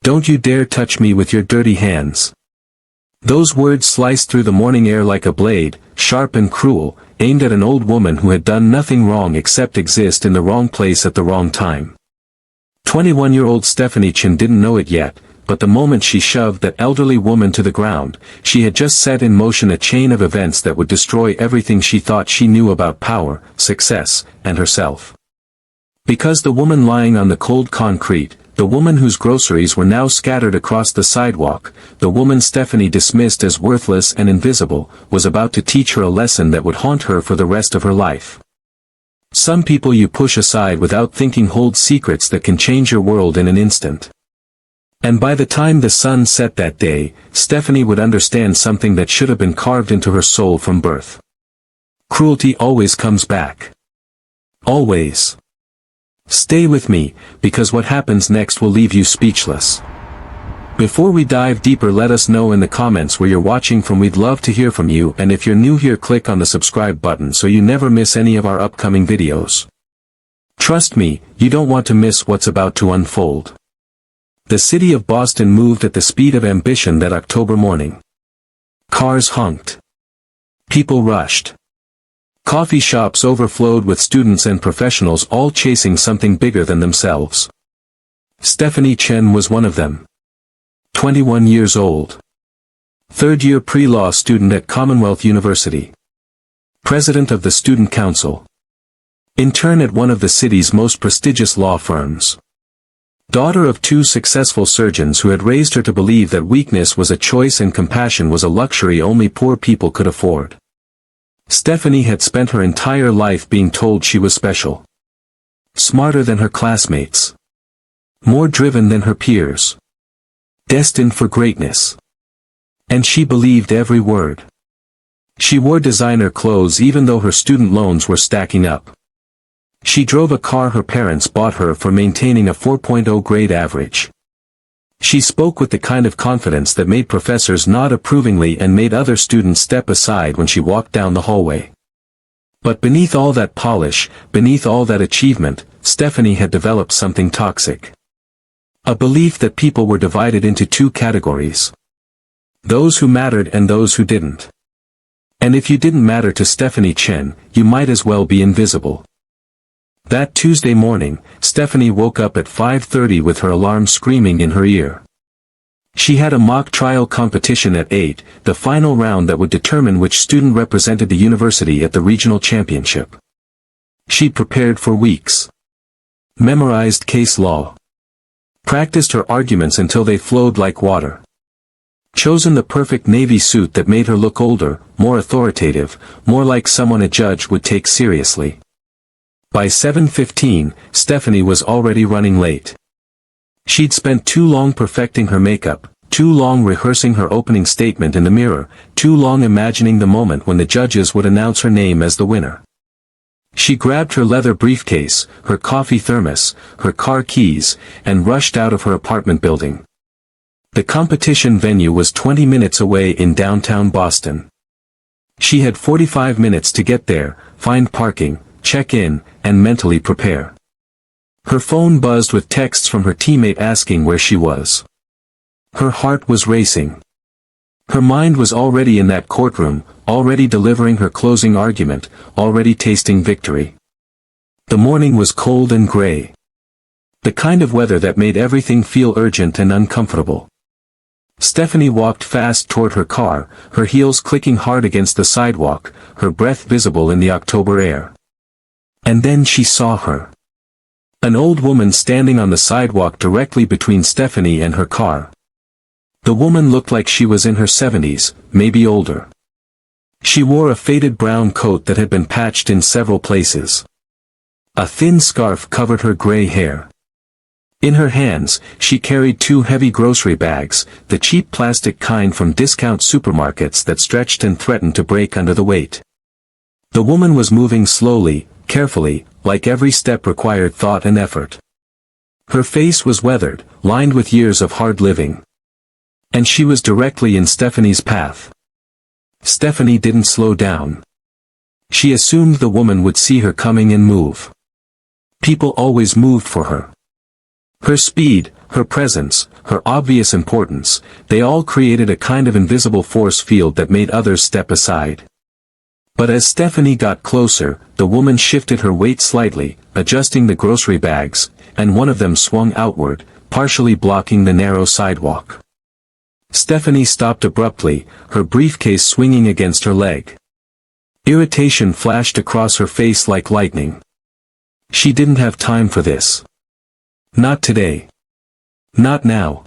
Don't you dare touch me with your dirty hands. Those words sliced through the morning air like a blade, sharp and cruel, aimed at an old woman who had done nothing wrong except exist in the wrong place at the wrong time. 21-year-old Stephanie Chen didn't know it yet, but the moment she shoved that elderly woman to the ground, she had just set in motion a chain of events that would destroy everything she thought she knew about power, success, and herself. Because the woman lying on the cold concrete, the woman whose groceries were now scattered across the sidewalk, the woman Stephanie dismissed as worthless and invisible, was about to teach her a lesson that would haunt her for the rest of her life. Some people you push aside without thinking hold secrets that can change your world in an instant. And by the time the sun set that day, Stephanie would understand something that should have been carved into her soul from birth. Cruelty always comes back. Always. Stay with me, because what happens next will leave you speechless. Before we dive deeper, let us know in the comments where you're watching from. We'd love to hear from you, and if you're new here, click on the subscribe button so you never miss any of our upcoming videos. Trust me, you don't want to miss what's about to unfold. The city of Boston moved at the speed of ambition that October morning. Cars honked. People rushed. Coffee shops overflowed with students and professionals, all chasing something bigger than themselves. Stephanie Chen was one of them. 21 years old. Third-year pre-law student at Commonwealth University. President of the Student Council. Intern at one of the city's most prestigious law firms. Daughter of two successful surgeons who had raised her to believe that weakness was a choice and compassion was a luxury only poor people could afford. Stephanie had spent her entire life being told she was special. Smarter than her classmates. More driven than her peers. Destined for greatness. And she believed every word. She wore designer clothes even though her student loans were stacking up. She drove a car her parents bought her for maintaining a 4.0 grade average. She spoke with the kind of confidence that made professors nod approvingly and made other students step aside when she walked down the hallway. But beneath all that polish, beneath all that achievement, Stephanie had developed something toxic. A belief that people were divided into two categories. Those who mattered and those who didn't. And if you didn't matter to Stephanie Chen, you might as well be invisible. That Tuesday morning, Stephanie woke up at 5:30 with her alarm screaming in her ear. She had a mock trial competition at 8, the final round that would determine which student represented the university at the regional championship. She'd prepared for weeks. Memorized case law. Practiced her arguments until they flowed like water. Chosen the perfect navy suit that made her look older, more authoritative, more like someone a judge would take seriously. By 7:15, Stephanie was already running late. She'd spent too long perfecting her makeup, too long rehearsing her opening statement in the mirror, too long imagining the moment when the judges would announce her name as the winner. She grabbed her leather briefcase, her coffee thermos, her car keys, and rushed out of her apartment building. The competition venue was 20 minutes away in downtown Boston. She had 45 minutes to get there, find parking, check in, and mentally prepare. Her phone buzzed with texts from her teammate asking where she was. Her heart was racing. Her mind was already in that courtroom, already delivering her closing argument, already tasting victory. The morning was cold and gray. The kind of weather that made everything feel urgent and uncomfortable. Stephanie walked fast toward her car, her heels clicking hard against the sidewalk, her breath visible in the October air. And then she saw her. An old woman standing on the sidewalk directly between Stephanie and her car. The woman looked like she was in her 70s, maybe older. She wore a faded brown coat that had been patched in several places. A thin scarf covered her gray hair. In her hands, she carried two heavy grocery bags, the cheap plastic kind from discount supermarkets that stretched and threatened to break under the weight. The woman was moving slowly, carefully, like every step required thought and effort. Her face was weathered, lined with years of hard living. And she was directly in Stephanie's path. Stephanie didn't slow down. She assumed the woman would see her coming and move. People always moved for her. Her speed, her presence, her obvious importance, they all created a kind of invisible force field that made others step aside. But as Stephanie got closer, the woman shifted her weight slightly, adjusting the grocery bags, and one of them swung outward, partially blocking the narrow sidewalk. Stephanie stopped abruptly, her briefcase swinging against her leg. Irritation flashed across her face like lightning. She didn't have time for this. Not today. Not now.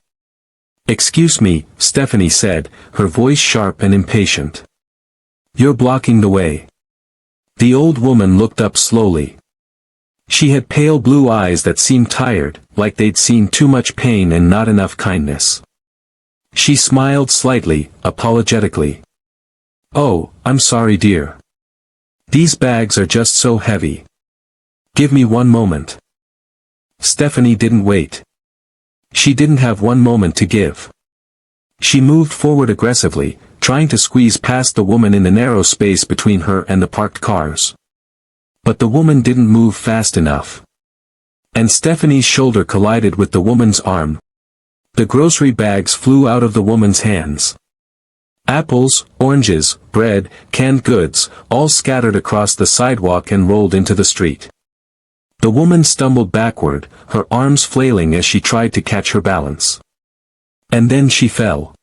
"Excuse me," Stephanie said, her voice sharp and impatient. "You're blocking the way." The old woman looked up slowly. She had pale blue eyes that seemed tired, like they'd seen too much pain and not enough kindness. She smiled slightly, apologetically. "Oh, I'm sorry, dear. These bags are just so heavy. Give me one moment." Stephanie didn't wait. She didn't have one moment to give. She moved forward aggressively, trying to squeeze past the woman in the narrow space between her and the parked cars. But the woman didn't move fast enough. And Stephanie's shoulder collided with the woman's arm. The grocery bags flew out of the woman's hands. Apples, oranges, bread, canned goods, all scattered across the sidewalk and rolled into the street. The woman stumbled backward, her arms flailing as she tried to catch her balance. And then she fell.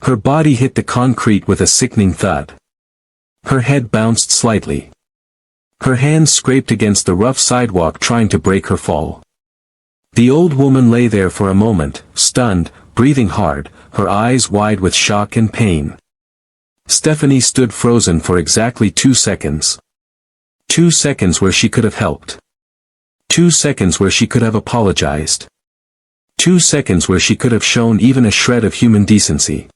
Her body hit the concrete with a sickening thud. Her head bounced slightly. Her hands scraped against the rough sidewalk trying to break her fall. The old woman lay there for a moment, stunned, breathing hard, her eyes wide with shock and pain. Stephanie stood frozen for exactly 2 seconds. 2 seconds where she could have helped. 2 seconds where she could have apologized. 2 seconds where she could have shown even a shred of human decency.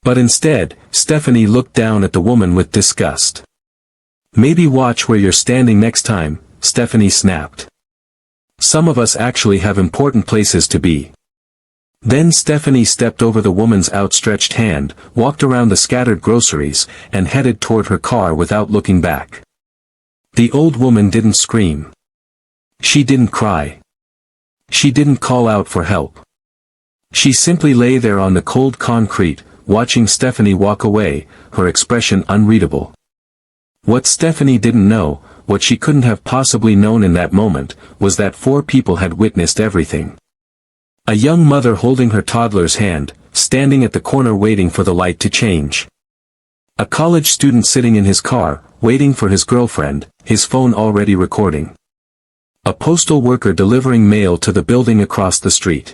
But instead, Stephanie looked down at the woman with disgust. "Maybe watch where you're standing next time," Stephanie snapped. "Some of us actually have important places to be." Then Stephanie stepped over the woman's outstretched hand, walked around the scattered groceries, and headed toward her car without looking back. The old woman didn't scream. She didn't cry. She didn't call out for help. She simply lay there on the cold concrete, watching Stephanie walk away, her expression unreadable. What Stephanie didn't know, what she couldn't have possibly known in that moment, was that 4 people had witnessed everything. A young mother holding her toddler's hand, standing at the corner waiting for the light to change. A college student sitting in his car, waiting for his girlfriend, his phone already recording. A postal worker delivering mail to the building across the street.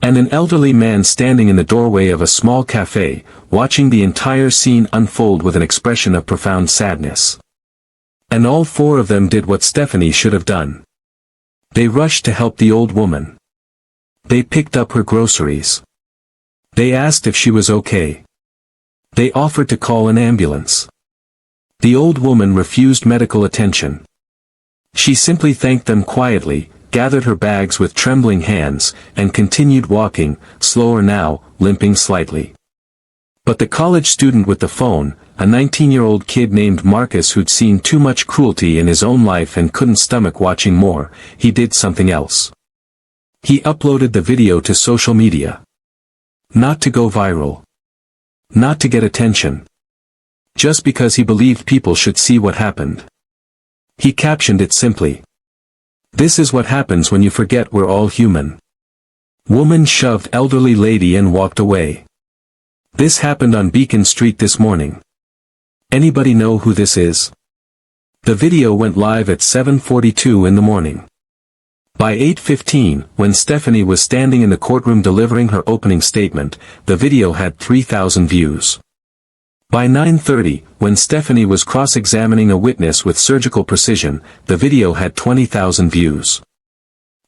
And an elderly man standing in the doorway of a small cafe, watching the entire scene unfold with an expression of profound sadness. And all 4 of them did what Stephanie should have done. They rushed to help the old woman. They picked up her groceries. They asked if she was okay. They offered to call an ambulance. The old woman refused medical attention. She simply thanked them quietly, gathered her bags with trembling hands, and continued walking, slower now, limping slightly. But the college student with the phone, a 19-year-old kid named Marcus who'd seen too much cruelty in his own life and couldn't stomach watching more, he did something else. He uploaded the video to social media. Not to go viral. Not to get attention. Just because he believed people should see what happened. He captioned it simply. "This is what happens when you forget we're all human." Woman shoved elderly lady and walked away. This happened on Beacon Street this morning. Anybody know who this is? The video went live at 7:42 in the morning. By 8:15, when Stephanie was standing in the courtroom delivering her opening statement, the video had 3,000 views. By 9:30, when Stephanie was cross-examining a witness with surgical precision, the video had 20,000 views.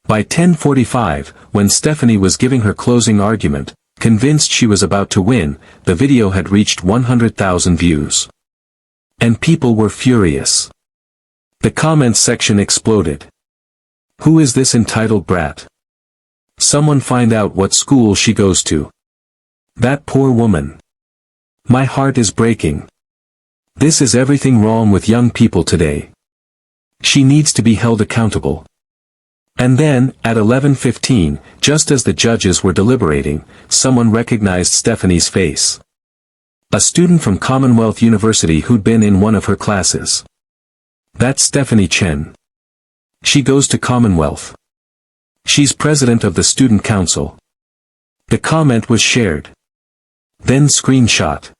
By 10:45, when Stephanie was giving her closing argument, convinced she was about to win, the video had reached 100,000 views. And people were furious. The comments section exploded. "Who is this entitled brat? Someone find out what school she goes to. That poor woman. My heart is breaking. This is everything wrong with young people today. She needs to be held accountable." And then, at 11:15, just as the judges were deliberating, someone recognized Stephanie's face. A student from Commonwealth University who'd been in one of her classes. That's Stephanie Chen. She goes to Commonwealth. She's president of the student council. The comment was shared. Then screenshot.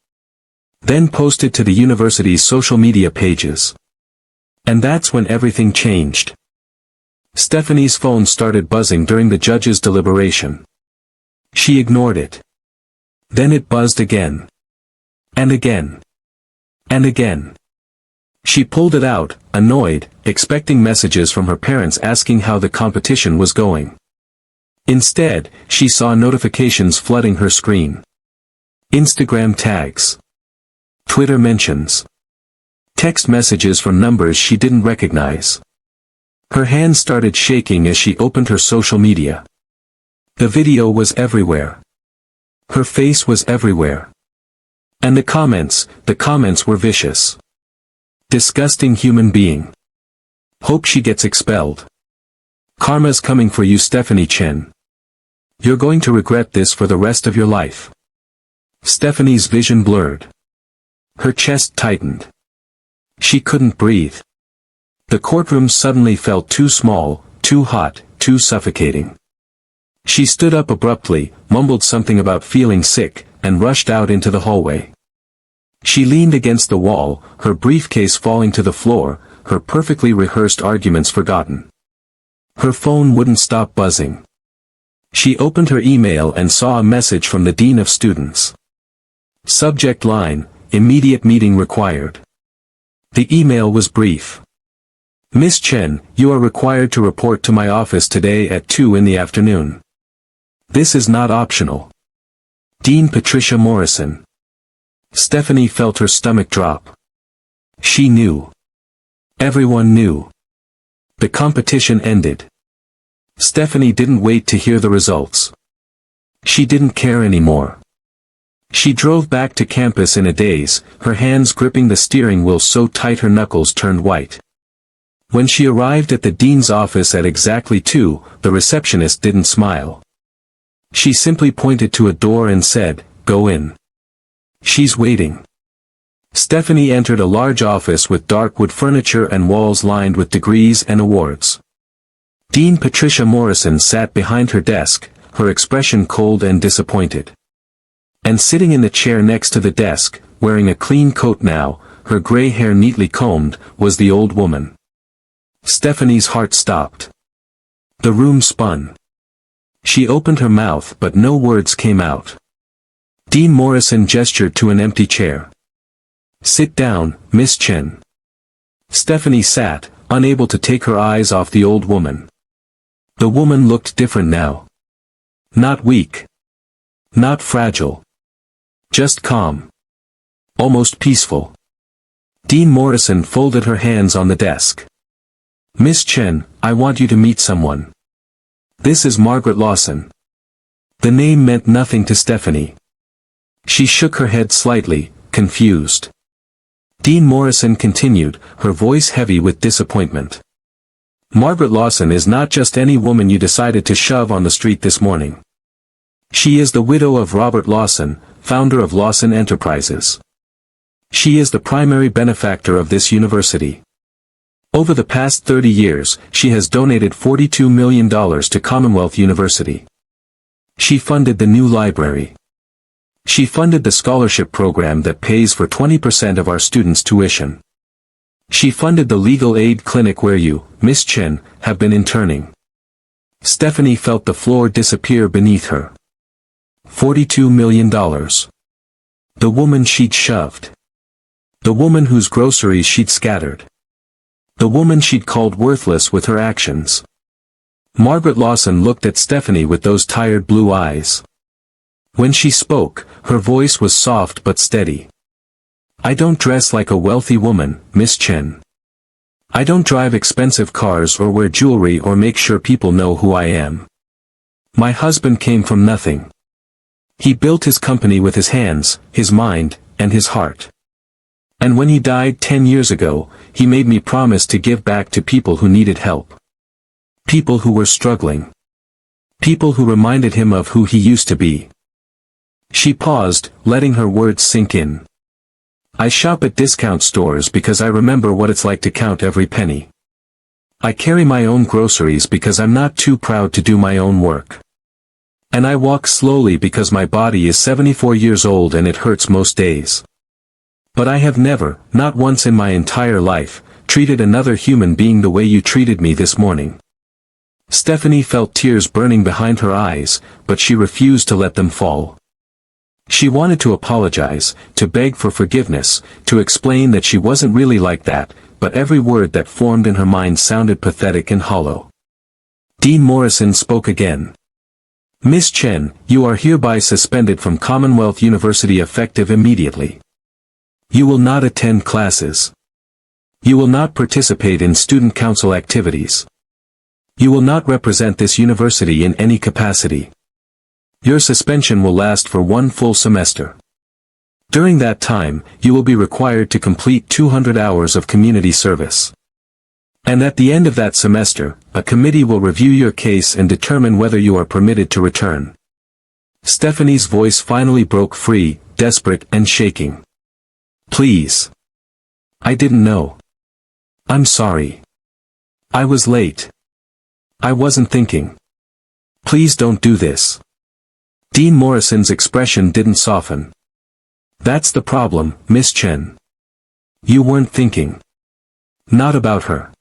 Then posted to the university's social media pages. And that's when everything changed. Stephanie's phone started buzzing during the judge's deliberation. She ignored it. Then it buzzed again. And again. And again. She pulled it out, annoyed, expecting messages from her parents asking how the competition was going. Instead, she saw notifications flooding her screen. Instagram tags. Twitter mentions. Text messages from numbers she didn't recognize. Her hands started shaking as she opened her social media. The video was everywhere. Her face was everywhere. And the comments were vicious. Disgusting human being. Hope she gets expelled. Karma's coming for you, Stephanie Chen. You're going to regret this for the rest of your life. Stephanie's vision blurred. Her chest tightened. She couldn't breathe. The courtroom suddenly felt too small, too hot, too suffocating. She stood up abruptly, mumbled something about feeling sick, and rushed out into the hallway. She leaned against the wall, her briefcase falling to the floor, her perfectly rehearsed arguments forgotten. Her phone wouldn't stop buzzing. She opened her email and saw a message from the Dean of Students. Subject line, immediate meeting required. The email was brief. Miss Chen, you are required to report to my office today at 2 in the afternoon. This is not optional. Dean Patricia Morrison. Stephanie felt her stomach drop. She knew. Everyone knew. The competition ended. Stephanie didn't wait to hear the results. She didn't care anymore. She drove back to campus in a daze, her hands gripping the steering wheel so tight her knuckles turned white. When she arrived at the dean's office at exactly 2, the receptionist didn't smile. She simply pointed to a door and said, "Go in. She's waiting." Stephanie entered a large office with dark wood furniture and walls lined with degrees and awards. Dean Patricia Morrison sat behind her desk, her expression cold and disappointed. And sitting in the chair next to the desk, wearing a clean coat now, her gray hair neatly combed, was the old woman. Stephanie's heart stopped. The room spun. She opened her mouth but no words came out. Dean Morrison gestured to an empty chair. "Sit down, Miss Chen." Stephanie sat, unable to take her eyes off the old woman. The woman looked different now. Not weak. Not fragile. Just calm. Almost peaceful. Dean Morrison folded her hands on the desk. "Miss Chen, I want you to meet someone. This is Margaret Lawson." The name meant nothing to Stephanie. She shook her head slightly, confused. Dean Morrison continued, her voice heavy with disappointment. "Margaret Lawson is not just any woman you decided to shove on the street this morning. She is the widow of Robert Lawson, founder of Lawson Enterprises. She is the primary benefactor of this university. Over the past 30 years, she has donated $42 million to Commonwealth University. She funded the new library. She funded the scholarship program that pays for 20% of our students' tuition. She funded the legal aid clinic where you, Miss Chen, have been interning." Stephanie felt the floor disappear beneath her. $42 million. The woman she'd shoved. The woman whose groceries she'd scattered. The woman she'd called worthless with her actions. Margaret Lawson looked at Stephanie with those tired blue eyes. When she spoke, her voice was soft but steady. "I don't dress like a wealthy woman, Miss Chen. I don't drive expensive cars or wear jewelry or make sure people know who I am. My husband came from nothing. He built his company with his hands, his mind, and his heart. And when he died 10 years ago, he made me promise to give back to people who needed help. People who were struggling. People who reminded him of who he used to be. She paused, letting her words sink in. I shop at discount stores because I remember what it's like to count every penny. I carry my own groceries because I'm not too proud to do my own work. And I walk slowly because my body is 74 years old and it hurts most days. But I have never, not once in my entire life, treated another human being the way you treated me this morning. Stephanie felt tears burning behind her eyes, but she refused to let them fall. She wanted to apologize, to beg for forgiveness, to explain that she wasn't really like that, but every word that formed in her mind sounded pathetic and hollow. Dean Morrison spoke again. Miss Chen, you are hereby suspended from Commonwealth University effective immediately. You will not attend classes. You will not participate in student council activities. You will not represent this university in any capacity. Your suspension will last for 1 full semester. During that time, you will be required to complete 200 hours of community service. And at the end of that semester, a committee will review your case and determine whether you are permitted to return. Stephanie's voice finally broke free, desperate and shaking. Please. I didn't know. I'm sorry. I was late. I wasn't thinking. Please don't do this. Dean Morrison's expression didn't soften. That's the problem, Miss Chen. You weren't thinking. Not about her.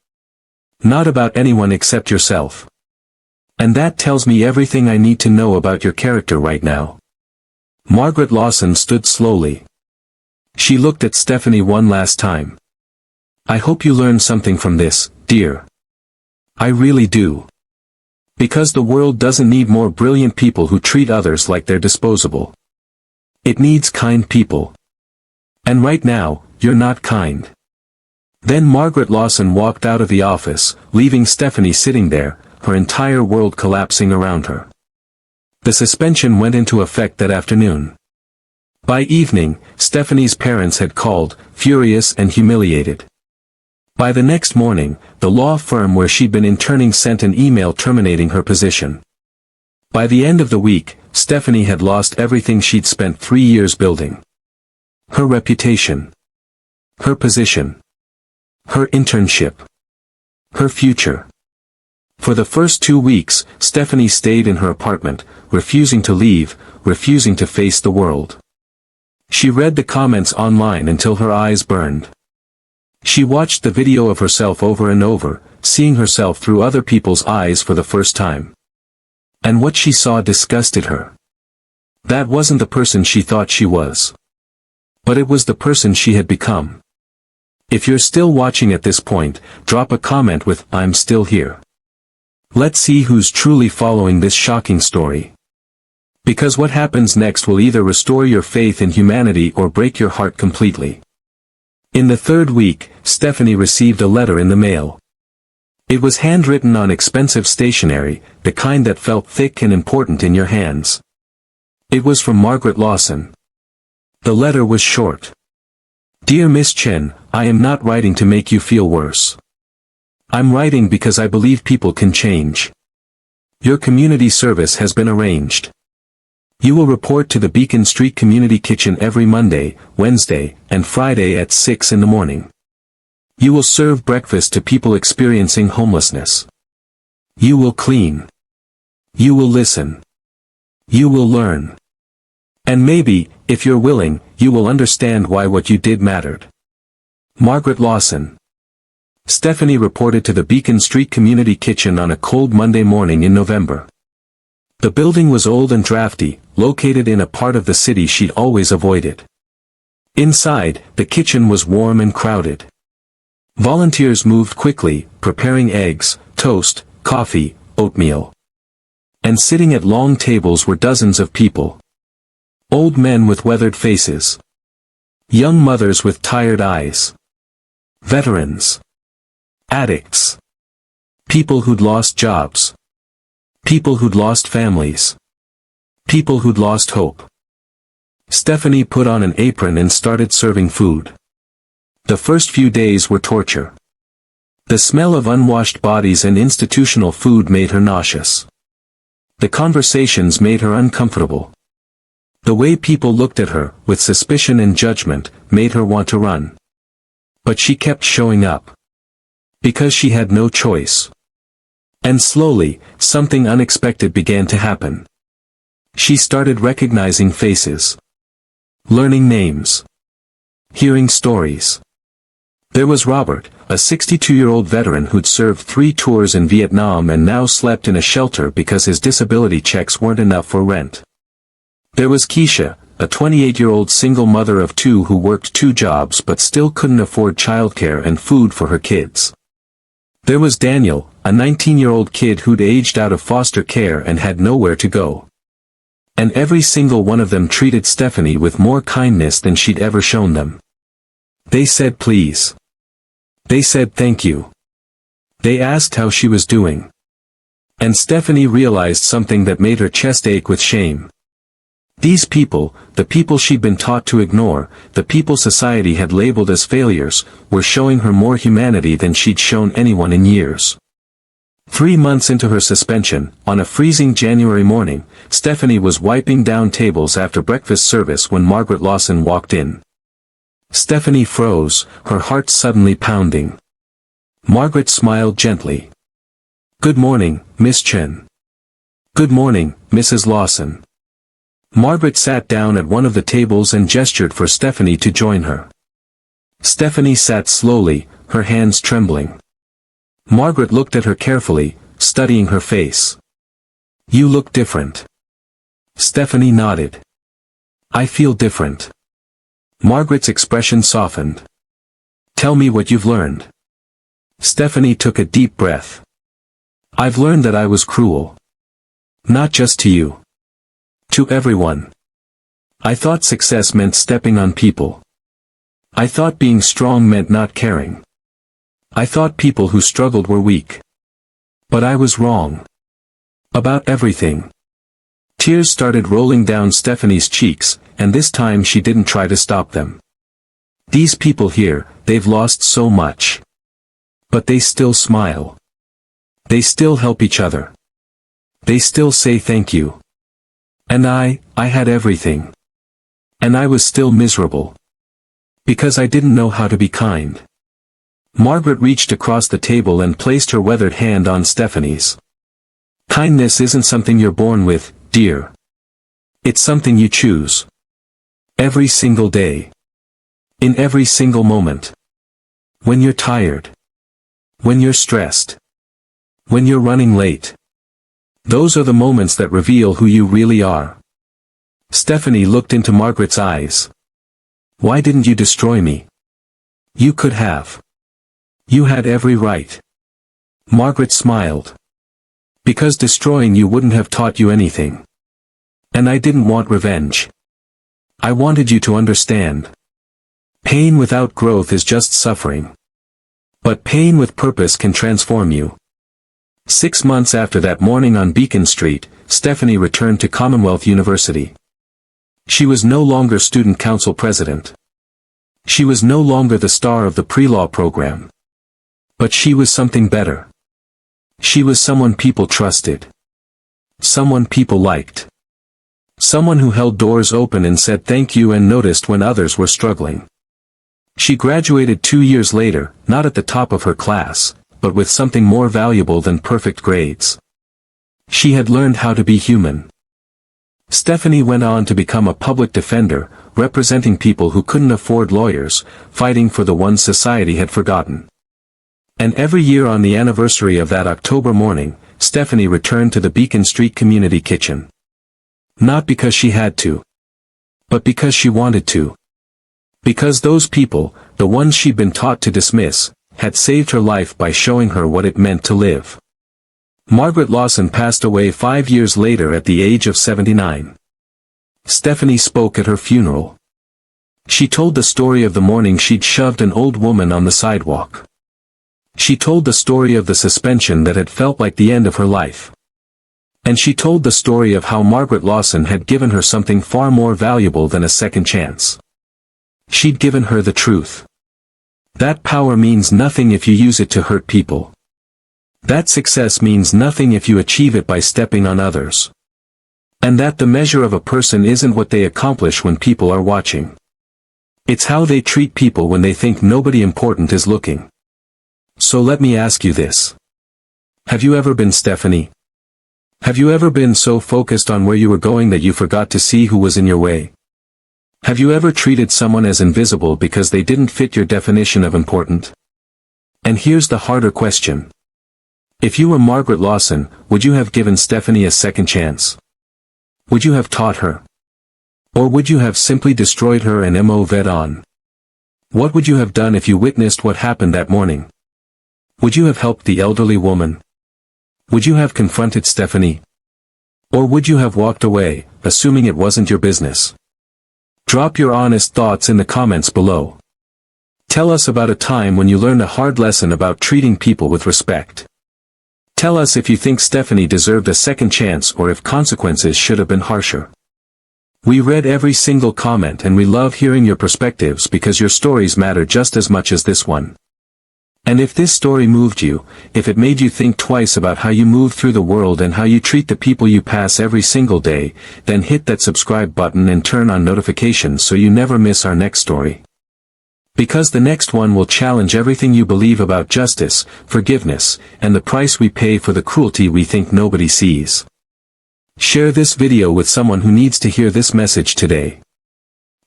Not about anyone except yourself. And that tells me everything I need to know about your character right now. Margaret Lawson stood slowly. She looked at Stephanie one last time. I hope you learned something from this, dear. I really do. Because the world doesn't need more brilliant people who treat others like they're disposable. It needs kind people. And right now, you're not kind. Then Margaret Lawson walked out of the office, leaving Stephanie sitting there, her entire world collapsing around her. The suspension went into effect that afternoon. By evening, Stephanie's parents had called, furious and humiliated. By the next morning, the law firm where she'd been interning sent an email terminating her position. By the end of the week, Stephanie had lost everything she'd spent 3 years building. Her reputation. Her position. Her internship. Her future. For the first 2 weeks, Stephanie stayed in her apartment, refusing to leave, refusing to face the world. She read the comments online until her eyes burned. She watched the video of herself over and over, seeing herself through other people's eyes for the first time. And what she saw disgusted her. That wasn't the person she thought she was. But it was the person she had become. If you're still watching at this point, drop a comment with, I'm still here. Let's see who's truly following this shocking story. Because what happens next will either restore your faith in humanity or break your heart completely. In the 3rd week, Stephanie received a letter in the mail. It was handwritten on expensive stationery, the kind that felt thick and important in your hands. It was from Margaret Lawson. The letter was short. Dear Miss Chen, I am not writing to make you feel worse. I'm writing because I believe people can change. Your community service has been arranged. You will report to the Beacon Street Community Kitchen every Monday, Wednesday, and Friday at 6 in the morning. You will serve breakfast to people experiencing homelessness. You will clean. You will listen. You will learn. And maybe, if you're willing, you will understand why what you did mattered. Margaret Lawson. Stephanie reported to the Beacon Street Community Kitchen on a cold Monday morning in November. The building was old and drafty, located in a part of the city she'd always avoided. Inside, the kitchen was warm and crowded. Volunteers moved quickly, preparing eggs, toast, coffee, oatmeal. And sitting at long tables were dozens of people. Old men with weathered faces. Young mothers with tired eyes. Veterans. Addicts. People who'd lost jobs. People who'd lost families. People who'd lost hope. Stephanie put on an apron and started serving food. The first few days were torture. The smell of unwashed bodies and institutional food made her nauseous. The conversations made her uncomfortable. The way people looked at her, with suspicion and judgment, made her want to run. But she kept showing up. Because she had no choice. And slowly, something unexpected began to happen. She started recognizing faces. Learning names. Hearing stories. There was Robert, a 62-year-old veteran who'd served 3 tours in Vietnam and now slept in a shelter because his disability checks weren't enough for rent. There was Keisha, a 28-year-old single mother of 2 who worked 2 jobs but still couldn't afford childcare and food for her kids. There was Daniel, a 19-year-old kid who'd aged out of foster care and had nowhere to go. And every single one of them treated Stephanie with more kindness than she'd ever shown them. They said please. They said thank you. They asked how she was doing. And Stephanie realized something that made her chest ache with shame. These people, the people she'd been taught to ignore, the people society had labeled as failures, were showing her more humanity than she'd shown anyone in years. 3 months into her suspension, on a freezing January morning, Stephanie was wiping down tables after breakfast service when Margaret Lawson walked in. Stephanie froze, her heart suddenly pounding. Margaret smiled gently. "Good morning, Miss Chen." "Good morning, Mrs. Lawson." Margaret sat down at one of the tables and gestured for Stephanie to join her. Stephanie sat slowly, her hands trembling. Margaret looked at her carefully, studying her face. "You look different." Stephanie nodded. "I feel different." Margaret's expression softened. "Tell me what you've learned." Stephanie took a deep breath. "I've learned that I was cruel. Not just to you. To everyone. I thought success meant stepping on people. I thought being strong meant not caring. I thought people who struggled were weak. But I was wrong. About everything." Tears started rolling down Stephanie's cheeks, and this time she didn't try to stop them. "These people here, they've lost so much. But they still smile. They still help each other. They still say thank you. And I had everything. And I was still miserable. Because I didn't know how to be kind." Margaret reached across the table and placed her weathered hand on Stephanie's. "Kindness isn't something you're born with, dear. It's something you choose. Every single day. In every single moment. When you're tired. When you're stressed. When you're running late. Those are the moments that reveal who you really are." Stephanie looked into Margaret's eyes. "Why didn't you destroy me? You could have. You had every right." Margaret smiled. "Because destroying you wouldn't have taught you anything. And I didn't want revenge. I wanted you to understand. Pain without growth is just suffering. But pain with purpose can transform you." 6 months after that morning on Beacon Street, Stephanie returned to Commonwealth University. She was no longer student council president. She was no longer the star of the pre-law program. But she was something better. She was someone people trusted. Someone people liked. Someone who held doors open and said thank you and noticed when others were struggling. She graduated 2 years later, not at the top of her class, but with something more valuable than perfect grades. She had learned how to be human. Stephanie went on to become a public defender, representing people who couldn't afford lawyers, fighting for the ones society had forgotten. And every year on the anniversary of that October morning, Stephanie returned to the Beacon Street Community Kitchen. Not because she had to. But because she wanted to. Because those people, the ones she'd been taught to dismiss, had saved her life by showing her what it meant to live. Margaret Lawson passed away 5 years later at the age of 79. Stephanie spoke at her funeral. She told the story of the morning she'd shoved an old woman on the sidewalk. She told the story of the suspension that had felt like the end of her life. And she told the story of how Margaret Lawson had given her something far more valuable than a second chance. She'd given her the truth. That power means nothing if you use it to hurt people. That success means nothing if you achieve it by stepping on others. And that the measure of a person isn't what they accomplish when people are watching. It's how they treat people when they think nobody important is looking. So let me ask you this. Have you ever been Stephanie? Have you ever been so focused on where you were going that you forgot to see who was in your way? Have you ever treated someone as invisible because they didn't fit your definition of important? And here's the harder question. If you were Margaret Lawson, would you have given Stephanie a second chance? Would you have taught her? Or would you have simply destroyed her and moved on? What would you have done if you witnessed what happened that morning? Would you have helped the elderly woman? Would you have confronted Stephanie? Or would you have walked away, assuming it wasn't your business? Drop your honest thoughts in the comments below. Tell us about a time when you learned a hard lesson about treating people with respect. Tell us if you think Stephanie deserved a second chance or if consequences should have been harsher. We read every single comment and we love hearing your perspectives because your stories matter just as much as this one. And if this story moved you, if it made you think twice about how you move through the world and how you treat the people you pass every single day, then hit that subscribe button and turn on notifications so you never miss our next story. Because the next one will challenge everything you believe about justice, forgiveness, and the price we pay for the cruelty we think nobody sees. Share this video with someone who needs to hear this message today.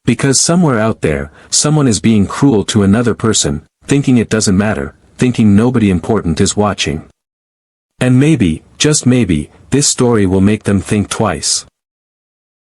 Because somewhere out there, someone is being cruel to another person, thinking it doesn't matter, thinking nobody important is watching. And maybe, just maybe, this story will make them think twice.